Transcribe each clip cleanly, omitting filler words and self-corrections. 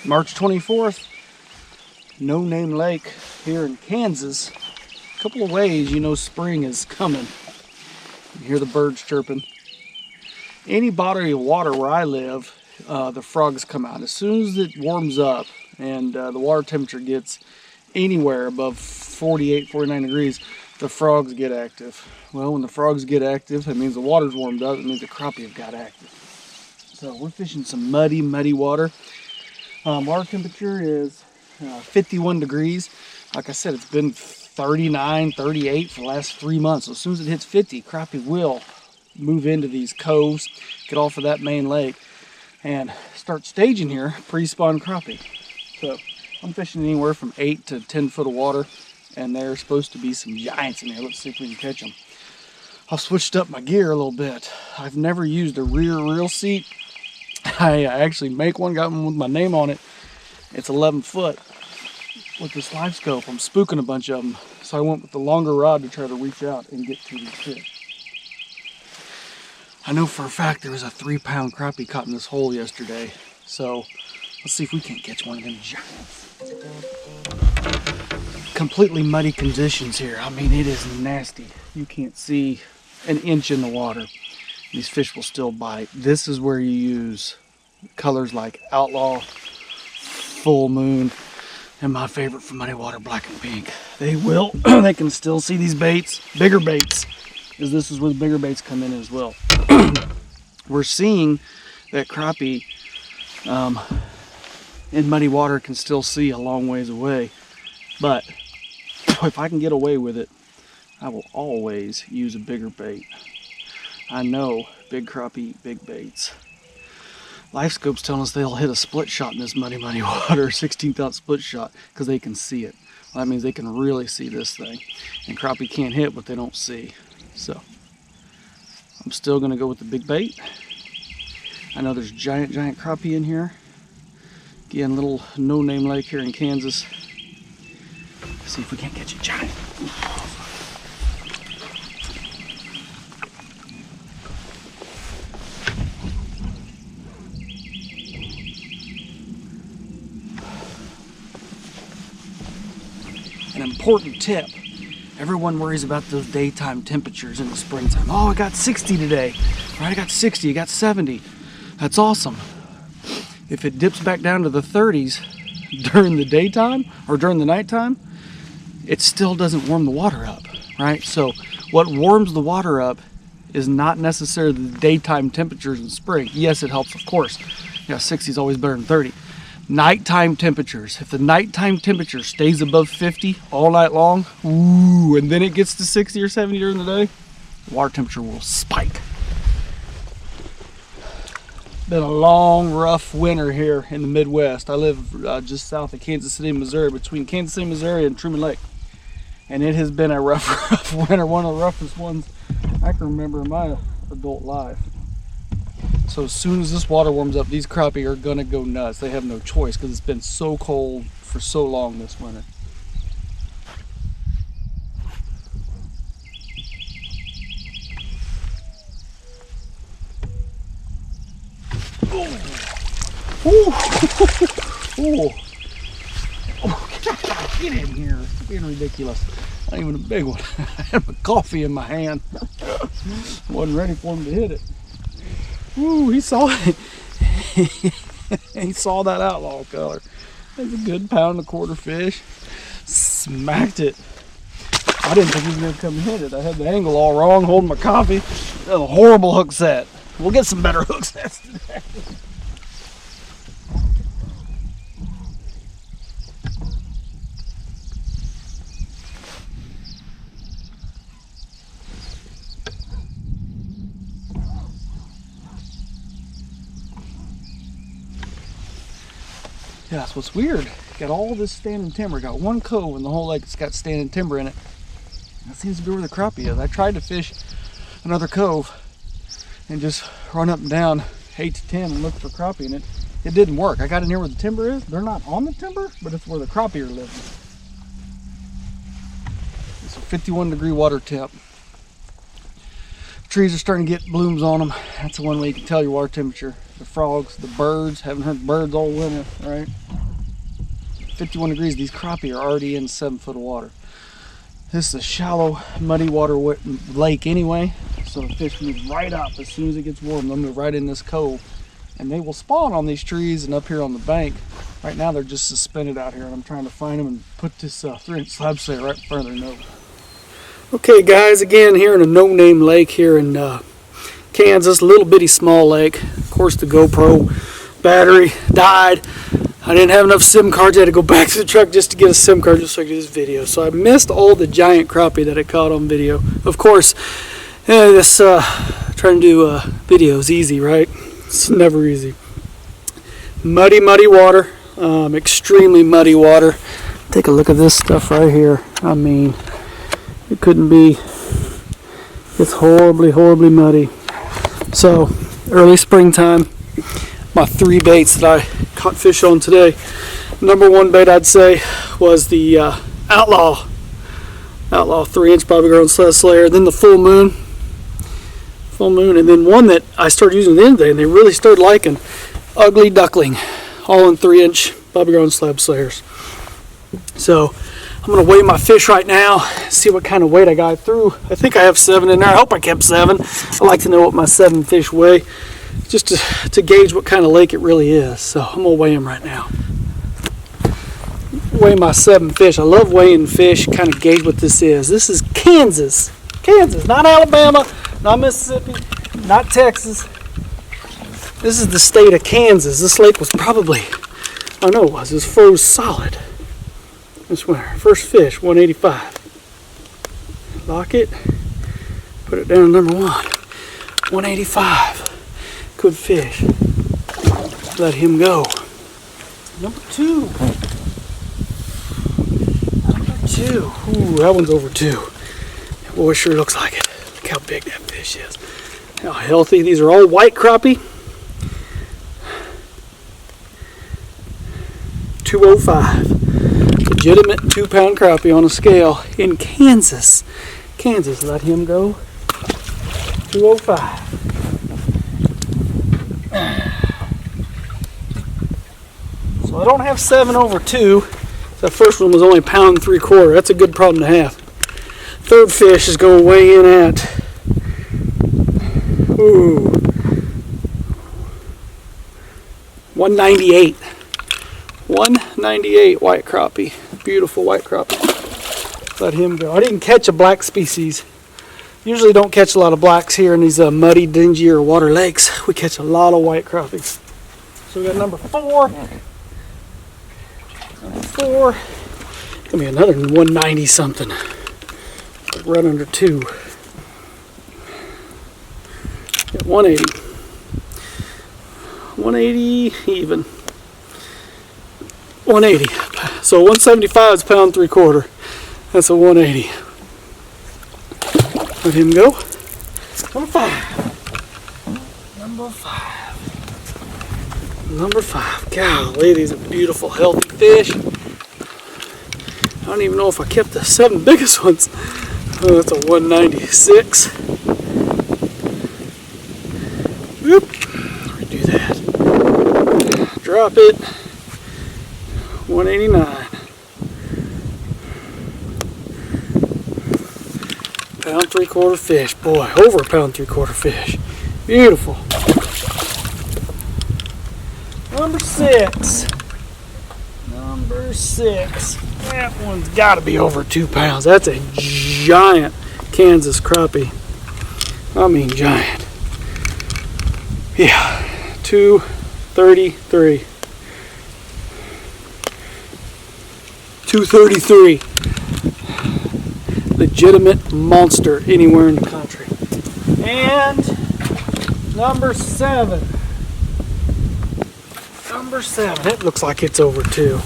March 24th, No Name Lake here in Kansas. A couple of ways you know spring is coming. You hear the birds chirping. Any body of water where I live, the frogs come out. As soon as it warms up and the water temperature gets anywhere above 48, 49 degrees, the frogs get active. Well, when the frogs get active, that means the water's warmed up. It means the crappie have got active. So we're fishing some muddy water. Water temperature is 51 degrees. Like I said, it's been 39, 38 for the last 3 months. So as soon as it hits 50, crappie will move into these coves, get off of that main lake, and start staging here pre-spawn crappie. So I'm fishing anywhere from 8 to 10 foot of water, and there's supposed to be some giants in here. Let's see if we can catch them. I've switched up my gear a little bit. I've never used a rear reel seat. I actually make one, got one with my name on it. It's 11 foot with this live scope. I'm spooking a bunch of them. So I went with the longer rod to try to reach out and get to these fish. I know for a fact there was a 3-pound crappie caught in this hole yesterday. So let's see if we can't catch one of them giants. Completely muddy conditions here. I mean, it is nasty. You can't see an inch in the water. These fish will still bite. This is where you use colors like Outlaw, Full Moon, and my favorite for muddy water, Black and Pink. They will, they can still see these baits, bigger baits, because this is where the bigger baits come in as well. We're seeing that crappie in muddy water can still see a long ways away, but if I can get away with it, I will always use a bigger bait. I know big crappie eat big baits. Life Scope's telling us they'll hit a split shot in this muddy water, 16th ounce split shot, because they can see it. Well, that means they can really see this thing. And crappie can't hit what they don't see. So I'm still gonna go with the big bait. I know there's giant crappie in here. Again, little No Name Lake here in Kansas. See if we can't catch a giant. An important tip. Everyone worries about those daytime temperatures in the springtime. Oh, I got 60 today. All right, I got 60, I got 70. That's awesome. If it dips back down to the 30s during the daytime or during the nighttime, it still doesn't warm the water up, right? So what warms the water up is not necessarily the daytime temperatures in spring. Yes, it helps, of course. Yeah, 60 is always better than 30. Nighttime temperatures. If the nighttime temperature stays above 50 all night long, ooh, and then it gets to 60 or 70 during the day, the water temperature will spike. Been a long, rough winter here in the Midwest. I live just south of Kansas City, Missouri, between Kansas City, Missouri and Truman Lake. And it has been a rough winter, one of the roughest ones I can remember in my adult life. So as soon as this water warms up, these crappie are gonna go nuts. They have no choice because it's been so cold for so long this winter. Ooh. Oh, get in here. It's being ridiculous. Not even a big one. I had my coffee in my hand. Wasn't ready for him to hit it. Ooh, he saw it. He saw that Outlaw color. That's a good 1.25-pound fish. Smacked it. I didn't think he was going to come and hit it. I had the angle all wrong, holding my coffee. That was a horrible hook set. We'll get some better hook sets today. Yeah, that's what's weird. Got all this standing timber. Got one cove in the whole lake that's got standing timber in it. That seems to be where the crappie is. I tried to fish another cove and just run up and down 8 to 10 and look for crappie, and it didn't work. I got in here where the timber is. They're not on the timber, but it's where the crappie are living. It's a 51-degree water temp. Trees are starting to get blooms on them. That's the one way you can tell your water temperature. the frogs, the birds. Haven't heard birds all winter, right? 51 degrees, these crappie are already in 7 foot of water. This is a shallow, muddy water lake anyway, so the fish move right up. As soon as it gets warm, they'll move right in this cove, and they will spawn on these trees and up here on the bank. Right now they're just suspended out here, and I'm trying to find them and put this 3-inch Slab Slay'R right in front of their nose. Okay guys, again here in a no-name lake here in Kansas, little bitty small lake. Of course the GoPro battery died. I didn't have enough SIM cards. I had to go back to the truck just to get a SIM card just so I could do this video. So I missed all the giant crappie that I caught on video. Of course, this trying to do video is easy, right? It's never easy. Muddy, muddy water. Extremely muddy water. Take a look at this stuff right here. I mean, it couldn't be. It's horribly, horribly muddy. So, early springtime. My 3 baits that I caught fish on today. Number 1 bait I'd say was the Outlaw 3-inch bobby grown Slab Slay'R. Then the full moon, and then one that I started using at the end of the day, and they really started liking, Ugly Duckling, all in 3-inch bobby grown Slab Slay'Rs. So I'm gonna weigh my fish right now, see what kind of weight I got through. I think I have 7 in there. I hope I kept 7. I like to know what my 7 fish weigh, just to gauge what kind of lake it really is. So I'm gonna weigh them right now. Weigh my 7 fish. I love weighing fish, kind of gauge what this is. This is Kansas, not Alabama, not Mississippi, not Texas. This is the state of Kansas. This lake was probably, I know it was froze solid this winter. First fish, 185. Lock it, put it down to number 1. 185. Good fish. Let him go. Number 2. Ooh, that one's over 2. Boy, sure looks like it. Look how big that fish is. How healthy. These are all white crappie. 205. Legitimate 2-pound crappie on a scale in Kansas. Let him go. 205. So I don't have 7 over 2. That first one was only 1 3/4 pounds. That's a good problem to have. Third fish is going to weigh in at 198. 198 white crappie. Beautiful white crappie. Let him go. I didn't catch a black species. Usually don't catch a lot of blacks here in these muddy, dingier water lakes. We catch a lot of white crappies. So we got number 4. Number 4. Gonna be another 190 something. Right under 2. Got 180. 180 even. 180. So 175 is 1 3/4 pounds. That's a 180. Let him go. Number 5. Number 5. Golly, these are beautiful, healthy fish. I don't even know if I kept the 7 biggest ones. Oh, that's a 196. Whoop. Redo that. Drop it. 189. 1 3/4 pounds fish. Boy, over 1 3/4 pounds fish. Beautiful. Number 6. That one's got to be over 2 pounds. That's a giant Kansas crappie. I mean giant. Yeah, 233. 233. Legitimate monster anywhere in the country. And number 7. It looks like it's over 2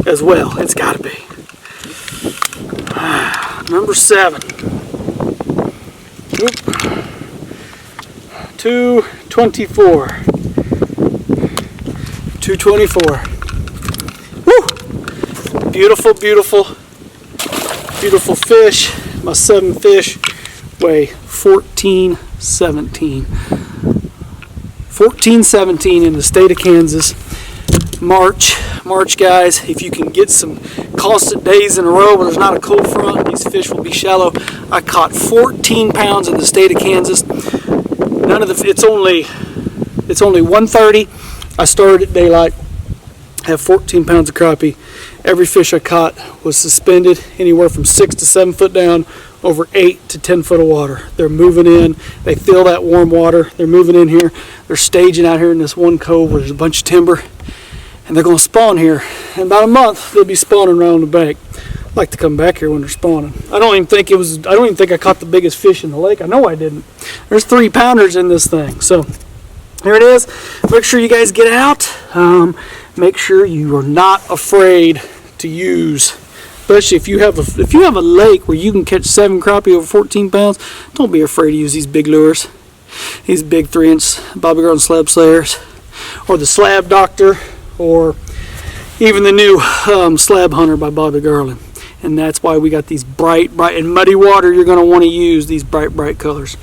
as well. It's got to be. Number 7. Oop. 224. 224. Woo! Beautiful, beautiful, beautiful fish. My 7 fish weigh 14, 17. 14-17 in the state of Kansas. March, guys. If you can get some constant days in a row where there's not a cold front, these fish will be shallow. I caught 14 pounds in the state of Kansas. It's only 1:30. I started at daylight. Have 14 pounds of crappie. Every fish I caught was suspended anywhere from 6 to 7 foot down over 8 to 10 foot of water. They're moving in. They feel that warm water. They're moving in here. They're staging out here in this one cove where there's a bunch of timber, and they're going to spawn here. In about a month, they'll be spawning around the bank. I like to come back here when they're spawning. I don't even think I caught the biggest fish in the lake. I know I didn't. There's 3-pounders in this thing. So here it is. Make sure you guys get out. Make sure you are not afraid to use, especially if you have a lake where you can catch 7 crappie over 14 pounds. Don't be afraid to use these big lures, these big 3-inch Bobby Garland Slab Slay'Rs, or the Slab Doctor, or even the new Slab Hunter by Bobby Garland. And that's why we got these bright and muddy water. You're going to want to use these bright colors.